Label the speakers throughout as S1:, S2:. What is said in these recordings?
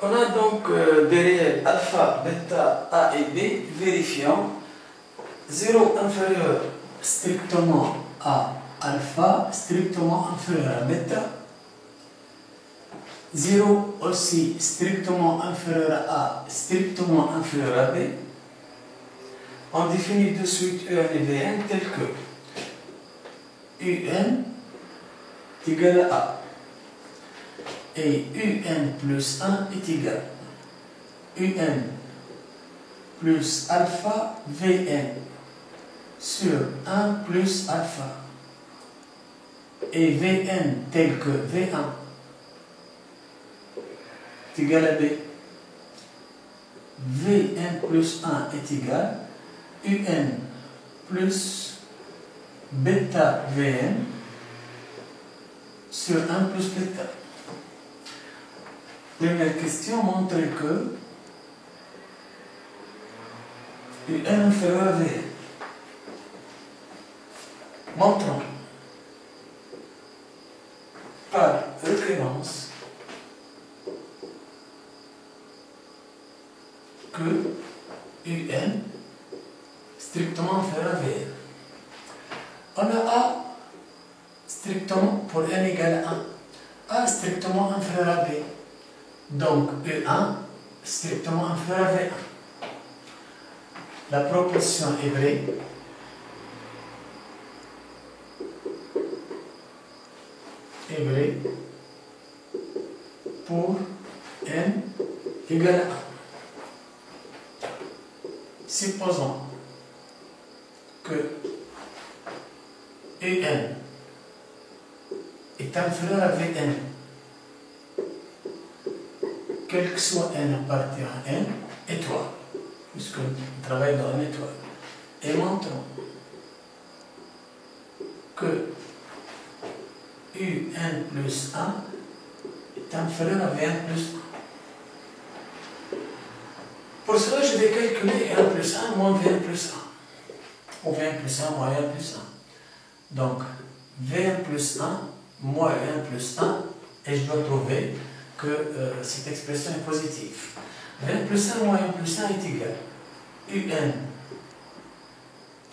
S1: On a donc des réels alpha, bêta, A et B, vérifiant 0 inférieur strictement à alpha, strictement inférieur à bêta, 0 aussi strictement inférieur à A, strictement inférieur à B. On définit de suite UN et Vn tel que UN est égal à A et UN plus 1 est égal UN plus alpha Vn sur 1 plus alpha et Vn tel que V1 est égal à B. Vn plus 1 est égal UN plus bêta Vn sur 1 plus bêta. Première question montre que UN inférieur à Vn. Montrons par référence que UN strictement inférieur à Vn. On a A strictement pour n égale à 1. A strictement inférieur à B. Donc E1 strictement inférieur à V1. La proposition est vraie. Est vraie pour n égale à 1. Supposons que UN est inférieur à Vn, quel que soit n appartient à n, étoile, puisque on travaille dans une étoile. Et montrons que UN plus 1 est inférieur à Vn plus 1. Pour cela, je vais calculer 1 plus 1 moins Vn plus 1. Ou Vn plus 1 moins Vn plus 1. Donc, Vn plus 1 moins Vn plus 1, et je dois trouver que cette expression est positive. Vn plus 1 moins Vn plus 1 est égal UN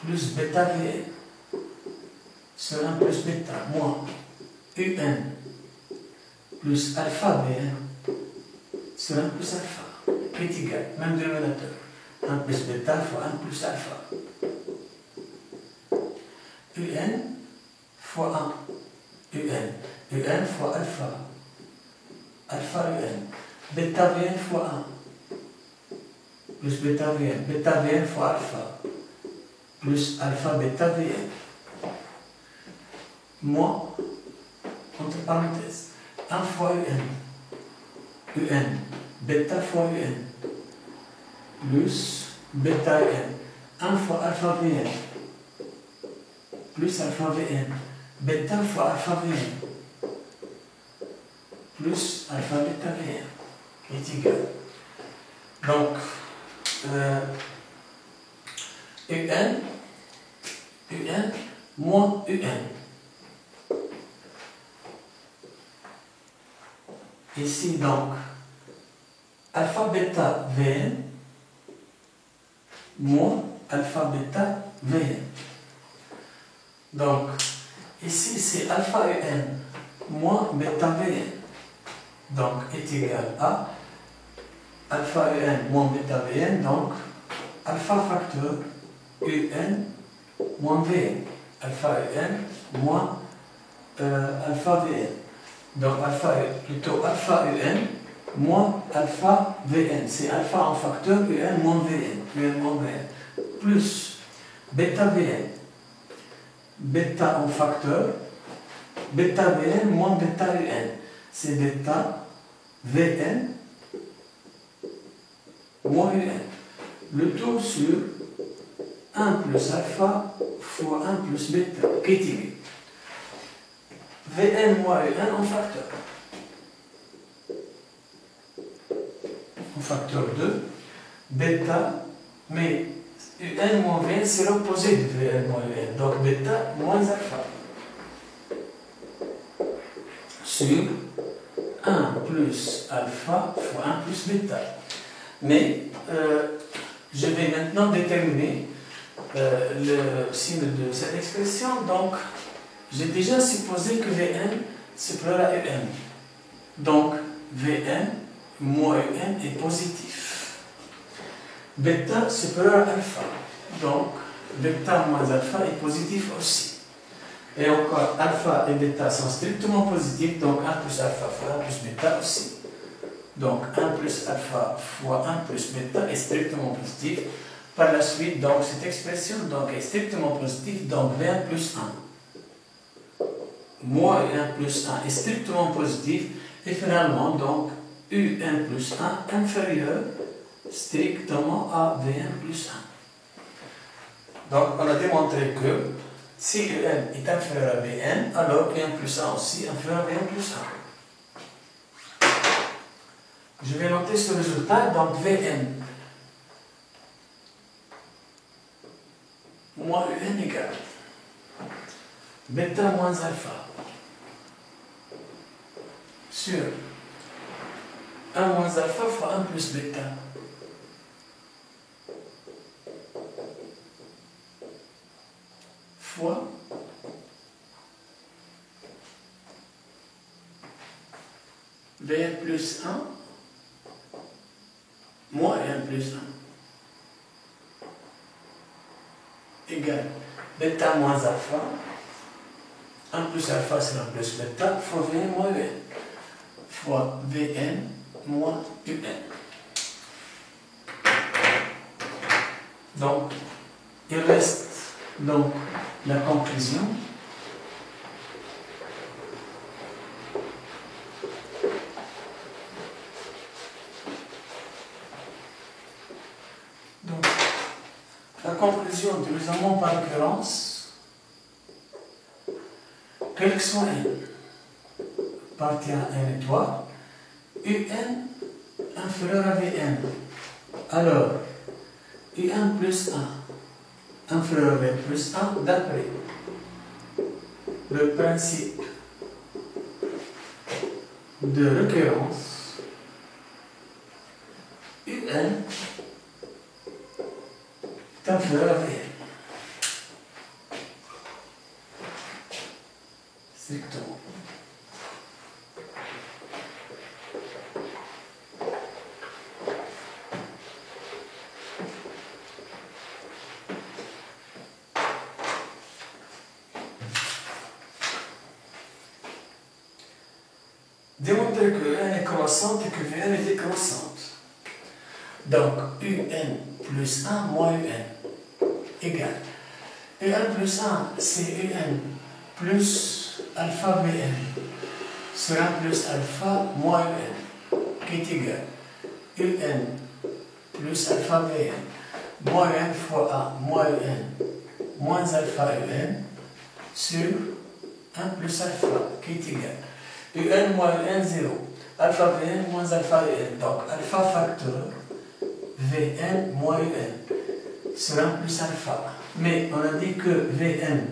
S1: plus bêta Vn sur 1 plus bêta moins UN plus alpha Vn sur 1 plus alpha qui est égal, même dénominateur, 1 plus bêta fois 1 plus alpha. UN fois 1, UN fois alpha, alpha UN, bêta Vn fois 1, plus bêta Vn fois alpha, plus alpha bêta Vn, moins, entre parenthèses, 1 fois UN, bêta fois UN, plus bêta UN, 1 fois alpha Vn, plus alpha Vn, bêta fois alpha Vn, plus alpha bêta Vn, est égal. Donc, UN moins UN. Ici, donc, alpha bêta Vn moins alpha bêta Vn. Donc, ici, c'est alpha UN moins bêta Vn. Donc, est égal à alpha UN moins bêta Vn. Donc, alpha facteur UN moins Vn. Alpha UN moins alpha Vn. Donc, plutôt alpha UN moins alpha Vn. C'est alpha en facteur UN moins Vn. UN moins Vn. Plus bêta Vn. Bêta en facteur, bêta Vn moins bêta UN. C'est bêta Vn moins UN. Le tout sur 1 plus alpha fois 1 plus bêta, qui est égal. Vn moins UN en facteur. En facteur 2, bêta, mais UN moins Vn, c'est l'opposé de Vn moins UN. Donc bêta moins alpha. Sur 1 plus alpha fois 1 plus bêta. Mais je vais maintenant déterminer le signe de cette expression. Donc, j'ai déjà supposé que Vn supérieur à Un. Donc, Vn moins Un est positif. Bêta supérieur à alpha. Donc, bêta moins alpha est positif aussi. Et encore, alpha et bêta sont strictement positifs, donc 1 plus alpha fois 1 plus bêta aussi. Donc 1 plus alpha fois 1 plus bêta est strictement positif. Par la suite, donc cette expression donc, est strictement positive, donc V1 plus 1. Moins 1 plus 1 est strictement positif, et finalement, donc U1 plus 1 inférieur strictement à V1 plus 1. Donc on a démontré que si Un est inférieur à Vn, alors Un plus 1 aussi inférieur à Vn plus 1. Je vais noter ce résultat, donc Vn moins Un égale bêta moins alpha sur 1 moins alpha fois 1 plus bêta. Fois Vn plus 1 moins 1 plus 1 égale bêta moins alpha, 1 plus alpha c'est 1 plus bêta, fois Vn moins Un, fois Vn moins Un. Donc, il reste donc la conclusion. Donc, la conclusion du raisonnement par occurrence, quel que soit N, appartient à N étoile, Un inférieur à Vn. Alors, Un plus 1 inférieur à Vn plus 1 d'après le principe de récurrence, Un est inférieur à Vn. Strictement. Démontrer que Un est croissante et que Vn est décroissante. Donc, Un plus 1 moins Un égale. Un plus 1, c'est Un plus alpha Vn sur 1 plus alpha moins Un qui est égal. Un plus alpha Vn moins 1 fois 1 moins Un moins alpha Un sur 1 plus alpha qui est égal. Un moins Un, 0. Alpha Vn moins alpha Un. Donc, alpha facteur Vn moins Un sur 1 plus alpha. Mais on a dit que Vn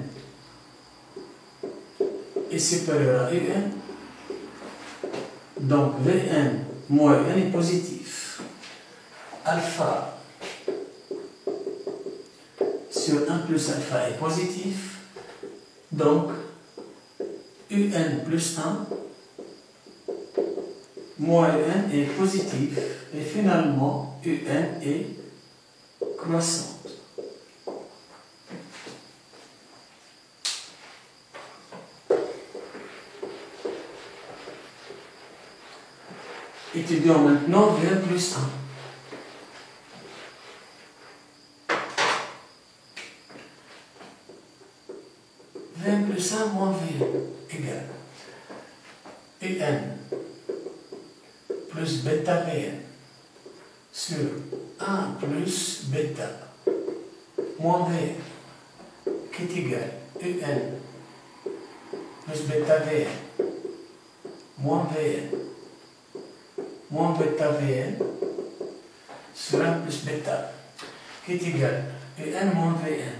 S1: est supérieur à Un. Donc, Vn moins Un est positif. Alpha sur 1 plus alpha est positif. Donc, Un plus 1 moins Un est positif et finalement Un est croissante. Étudions maintenant Vn plus 1. Vn plus 1 moins Vn égale Un plus bêta Vn sur 1 plus bêta moins Vn qui est égal Un plus bêta Vn moins Vn moins bêta Vn sur 1 plus bêta qui est égal Un moins Vn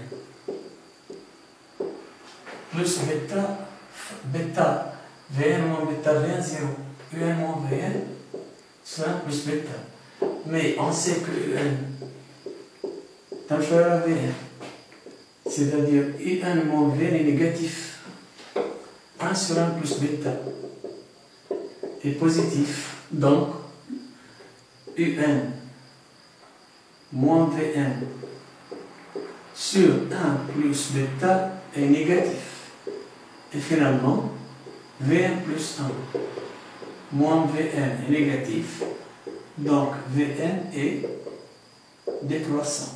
S1: plus bêta Vn moins bêta Vn 0. UN moins Vn sur 1 plus bêta. Mais on sait que UN est inférieur à Vn. C'est-à-dire UN moins Vn est négatif. 1 sur 1 plus bêta est positif. Donc, UN moins Vn sur 1 plus bêta est négatif. Et finalement, Vn plus 1 moins Vn est négatif. Donc, Vn est décroissante.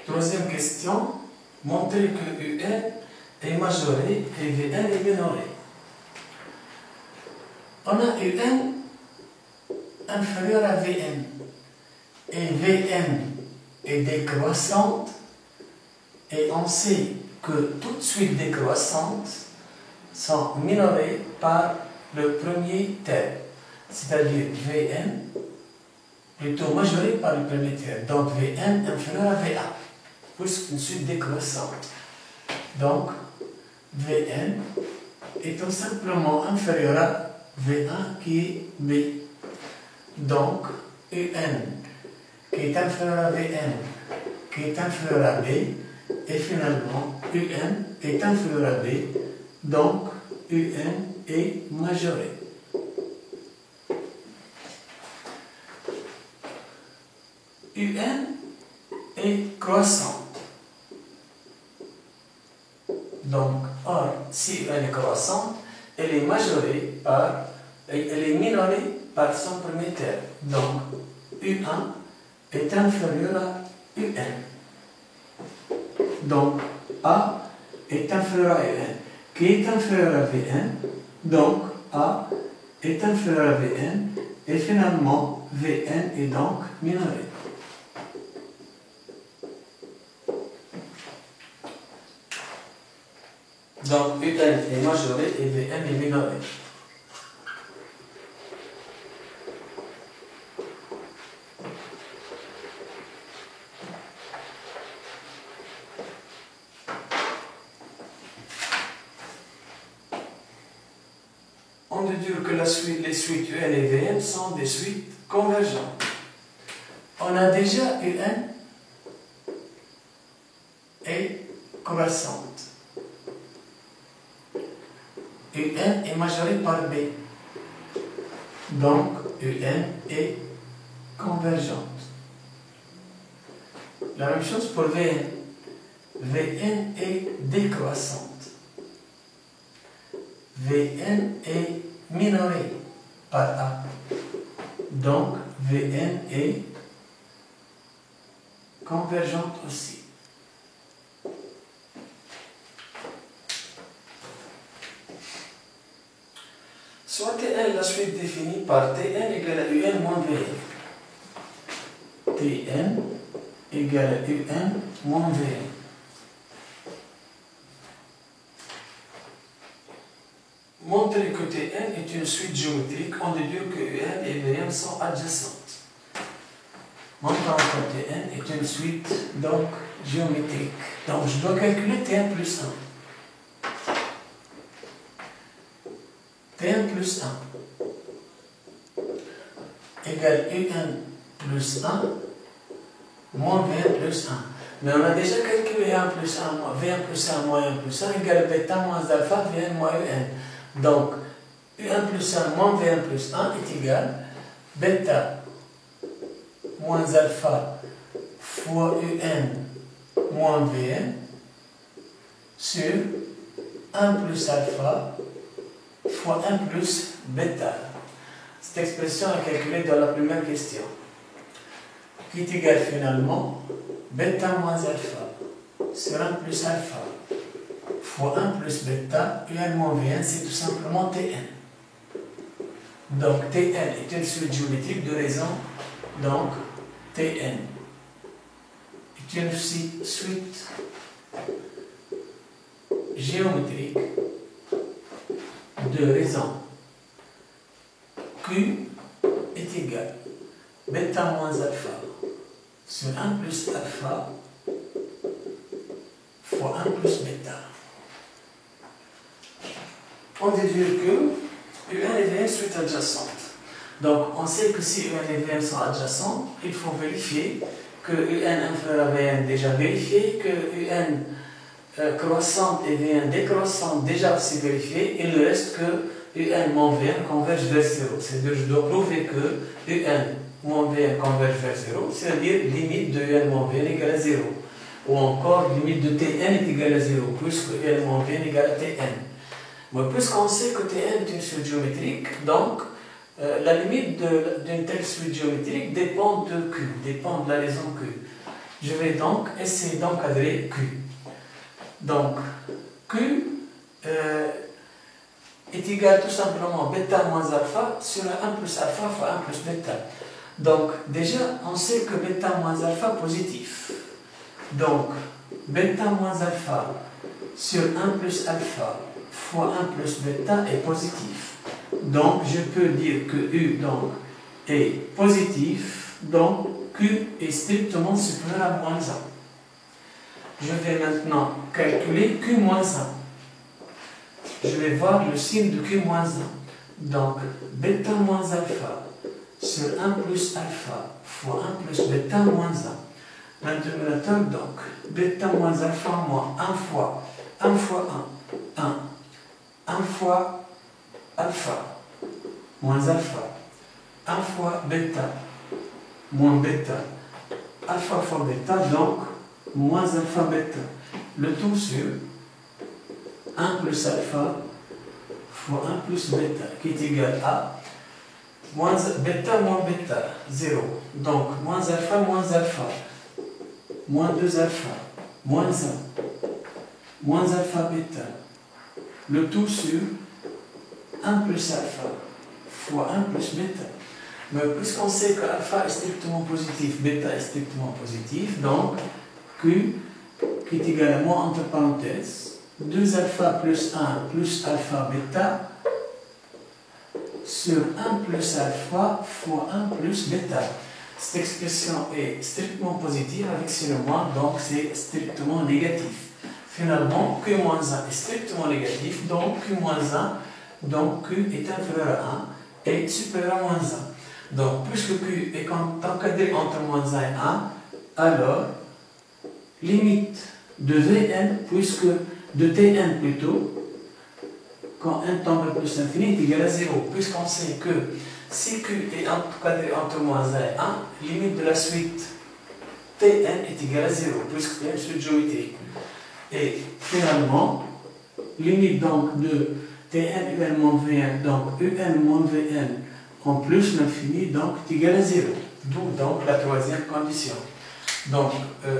S1: Troisième question, montrer que UN est majoré et Vn est minoré. On a UN inférieur à Vn et Vn est décroissante et on sait que toute suite décroissante sont minorées par le premier terme, c'est-à-dire Vn plutôt majoré par le premier terme, donc Vn inférieur à Va, puisqu'une suite décroissante. Donc Vn est tout simplement inférieur à V1 qui est B. Donc UN qui est inférieur à Vn qui est inférieur à B et finalement UN est inférieur à B, donc UN est majoré. UN est croissante. Donc, or, si UN est croissante, elle est majorée par, elle est minorée par son premier terme. Donc, U1 est inférieur à UN. Donc, A est inférieur à UN, qui est inférieur à Vn. Donc, A est inférieur à Vn, et finalement, Vn est donc minoré. Donc, UN est majoré et Vn est minoré. On déduit que les suites UN et Vn sont des suites convergentes. On a déjà UN est croissante. UN est majoré par B. Donc, UN est convergente. La même chose pour Vn. Vn est décroissante. Vn est minoré par A. Donc, Vn est convergente aussi. Soit Tn la suite définie par Tn égale à Un moins Vn. Tn égale à Un moins Vn. Montrer que Tn est une suite géométrique, on déduit que Un et Vn sont adjacentes. Montrant que Tn est une suite donc géométrique. Donc je dois calculer Tn plus 1. Tn plus 1 égale Un plus 1 moins Vn plus 1. Mais on a déjà calculé 1 plus 1 moins Vn plus 1 moins 1 plus 1 égale bêta moins alpha Vn moins Un. Donc, Un plus 1 moins Vn plus 1 est égal bêta moins alpha fois Un moins Vn sur 1 plus alpha fois 1 plus bêta. Cette expression est calculée dans la première question, qui est égale finalement bêta moins alpha sur 1 plus alpha fois 1 plus bêta, Un moins Vn, c'est tout simplement Tn. Donc Tn est une suite géométrique de raison, donc Tn est une suite géométrique de raison Q est égal bêta moins alpha sur 1 plus alpha fois 1 plus bêta. On déduit que UN et VM sont adjacentes. Donc, on sait que si UN et VM sont adjacentes, il faut vérifier que UN inférieur à VM déjà vérifié, que UN croissante et VM décroissante déjà aussi vérifié. Il ne reste que UN moins VM converge vers 0. C'est-à-dire que je dois prouver que UN moins VM converge vers 0, c'est-à-dire limite de UN moins VM égale à 0. Ou encore limite de Tn est égale à 0, puisque UN moins VM égale à Tn. Mais puisqu'on sait que Tn est une suite géométrique, donc la limite d'une telle suite géométrique dépend de Q, dépend de la raison Q. Je vais donc essayer d'encadrer Q. Donc, Q est égal tout simplement bêta moins alpha sur 1 plus alpha fois 1 plus bêta. Donc, déjà, on sait que bêta moins alpha positif. Donc, bêta moins alpha sur 1 plus alpha fois 1 plus bêta est positif. Donc, je peux dire que U donc, est positif, donc Q est strictement supérieur à moins 1. Je vais maintenant calculer Q moins 1. Je vais voir le signe de Q moins 1. Donc, bêta moins alpha sur 1 plus alpha fois 1 plus bêta moins 1. L'interminateur, donc, bêta moins alpha moins 1 fois 1 fois 1, 1 fois alpha moins alpha, 1 fois bêta moins bêta, alpha fois bêta, donc moins alpha bêta. Le tout sur 1 plus alpha fois 1 plus bêta, qui est égal à moins bêta moins bêta, 0. Donc moins alpha, moins 2 alpha, moins 1, moins alpha bêta. Le tout sur 1 plus alpha fois 1 plus bêta. Mais puisqu'on sait que alpha est strictement positif, bêta est strictement positif, donc Q qui est égal à moins entre parenthèses 2 alpha plus 1 plus alpha bêta sur 1 plus alpha fois 1 plus bêta. Cette expression est strictement positive avec signe moins, donc c'est strictement négatif. Finalement, Q moins 1 est strictement négatif, donc Q moins 1, donc Q est inférieur à 1 et supérieur à moins 1. Donc, puisque Q est encadré entre moins 1 et 1, alors, limite de Vn, puisque de Tn plutôt, quand n tend vers plus l'infini, est égal à 0. Puisqu'on sait que si Q est encadré entre moins 1 et 1, limite de la suite Tn est égal à 0, puisque c'est une suite géométrique. Et finalement, limite donc de Tn un moins Vn, donc Un moins Vn en plus l'infini, donc est égal à 0. D'où donc la troisième condition. Donc,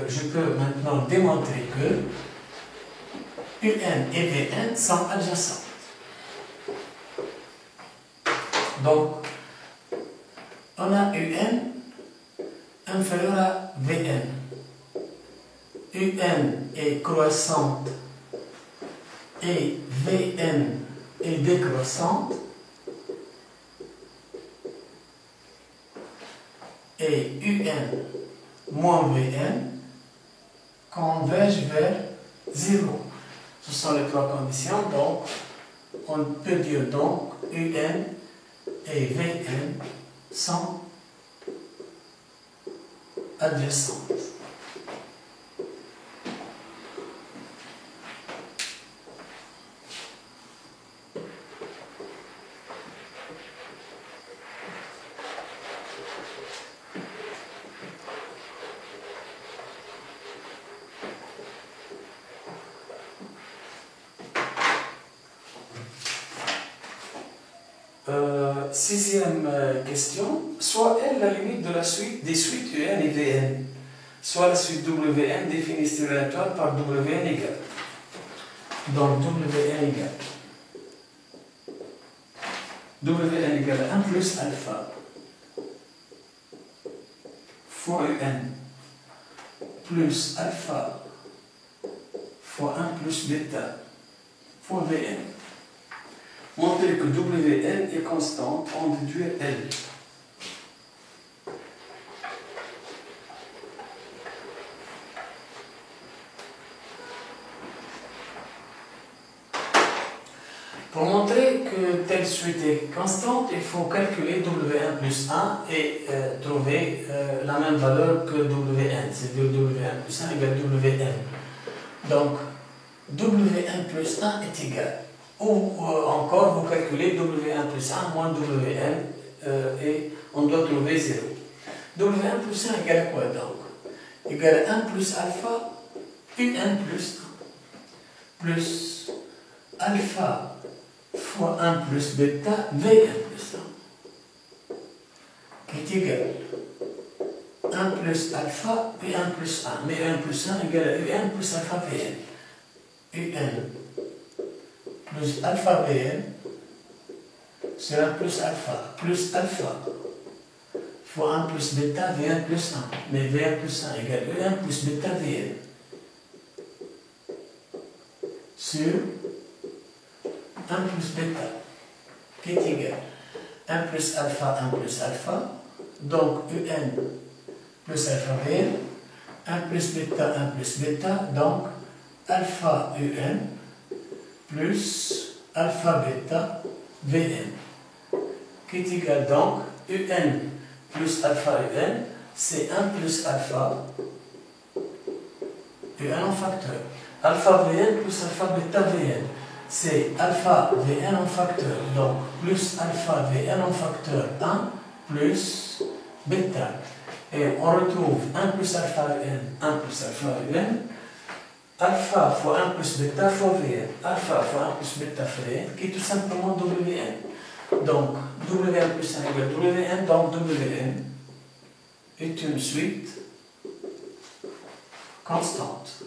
S1: je peux maintenant démontrer que Un et Vn sont adjacents. Donc, on a Un inférieur à Vn. Un est croissante et Vn est décroissante. Et Un moins Vn converge vers 0. Ce sont les trois conditions, donc on peut dire donc Un et Vn sont adjacentes. Sixième question, soit L la limite de la suite des suites Un et Vn, soit la suite Wn définie stéréatoire par Wn égale. Donc Wn égale 1 plus alpha fois Un plus alpha fois 1 plus bêta fois Vn. Montrer que Wn est constante, on déduit L. Pour montrer que telle suite est constante, il faut calculer Wn plus 1 et trouver la même valeur que Wn, c'est-à-dire Wn plus 1 égale Wn. Donc, Wn plus 1 est égal. Ou encore, vous calculez Wn plus 1 moins Wn et on doit trouver 0. Wn plus 1 égale à quoi donc? Égale à 1 plus alpha Un plus 1 plus alpha fois 1 plus bêta Vn plus 1 qui est égal à 1 plus alpha Un plus 1. Mais 1 plus 1 égale à Un plus alpha Vn. Un plus alpha Vn sera plus alpha fois 1 plus bêta Vn plus 1. Mais Vn plus 1 égale Un plus bêta Vn sur 1 plus bêta qui est égal à 1 plus alpha donc Un plus alpha Vn 1 plus bêta donc alpha Un plus alpha bêta Vn qui est égal donc Un plus alpha Un c'est 1 plus alpha Un en facteur. Alpha Vn plus alpha bêta Vn c'est alpha Vn en facteur, donc plus alpha Vn en facteur 1 plus bêta. Et on retrouve 1 plus alpha Vn, 1 plus alpha Vn, alpha fois 1 plus bêta fois Vn, alpha fois 1 plus bêta Vn, qui est tout simplement Wn. Donc, Wn plus 1 égale Wn, donc Wn est une suite constante.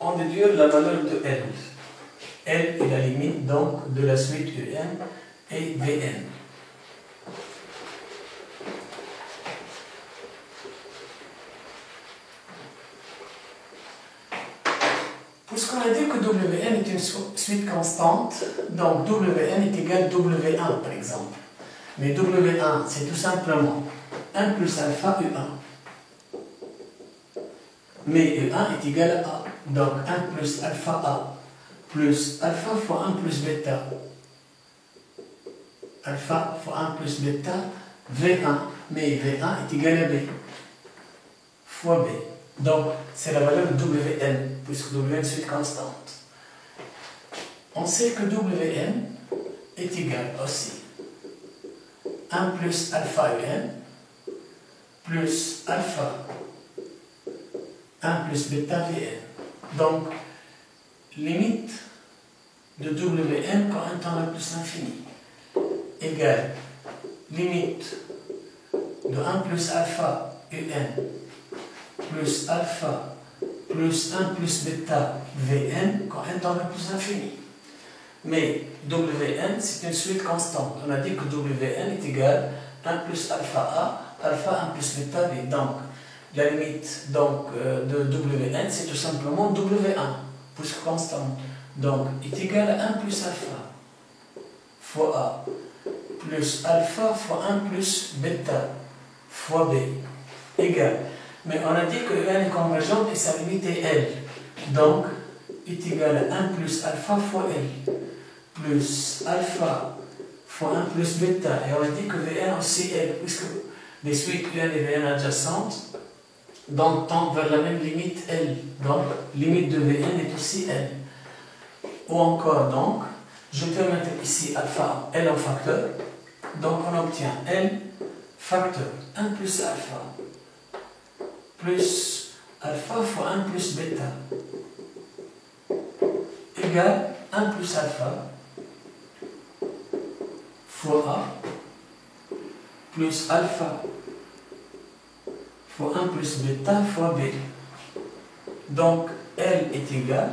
S1: On déduit la valeur de L. L est la limite donc de la suite Un et Vn. Puisqu'on a dit que Wn est une suite constante, donc Wn est égal à W1 par exemple. Mais W1 c'est tout simplement 1 plus alpha U1. Mais U1 est égal à A. Donc 1 plus alpha A plus alpha fois 1 plus bêta. Alpha fois 1 plus bêta V1. Mais V1 est égal à B fois B. Donc c'est la valeur de Wn, puisque Wn est une suite constante. On sait que Wn est égal aussi 1 plus alpha Un plus alpha 1 plus bêta Vn. Donc, limite de Wn quand un temps est plus infini égale limite de 1 plus alpha Un plus alpha plus 1 plus bêta Vn quand un temps est plus infini. Mais Wn c'est une suite constante. On a dit que Wn est égal à 1 plus alpha A, alpha 1 plus bêta V. Donc, la limite donc, de Wn, c'est tout simplement W1, puisque constante. Donc, est égal à 1 plus alpha fois A, plus alpha fois 1 plus bêta fois B, égal. Mais on a dit que n est convergente et sa limite est L. Donc, est égal à 1 plus alpha fois L, plus alpha fois 1 plus bêta. Et on a dit que Vn aussi L, puisque les suites Un et Vn adjacentes donc tendent vers la même limite L. Donc, limite de Vn est aussi L. Ou encore, donc, je peux mettre ici alpha L en facteur. Donc, on obtient L facteur 1 plus alpha plus alpha fois 1 plus bêta égale 1 plus alpha fois A plus alpha fois 1 plus bêta fois B. Donc, L est égal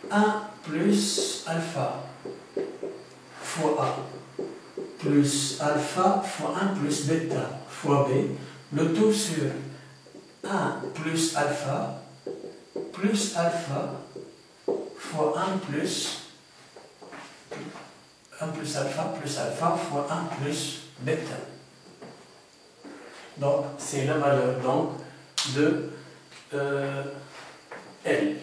S1: à 1 plus alpha fois A plus alpha fois 1 plus bêta fois B, le tout sur 1 plus alpha plus alpha fois 1 plus alpha fois 1 plus bêta. Donc, c'est la valeur donc, de L.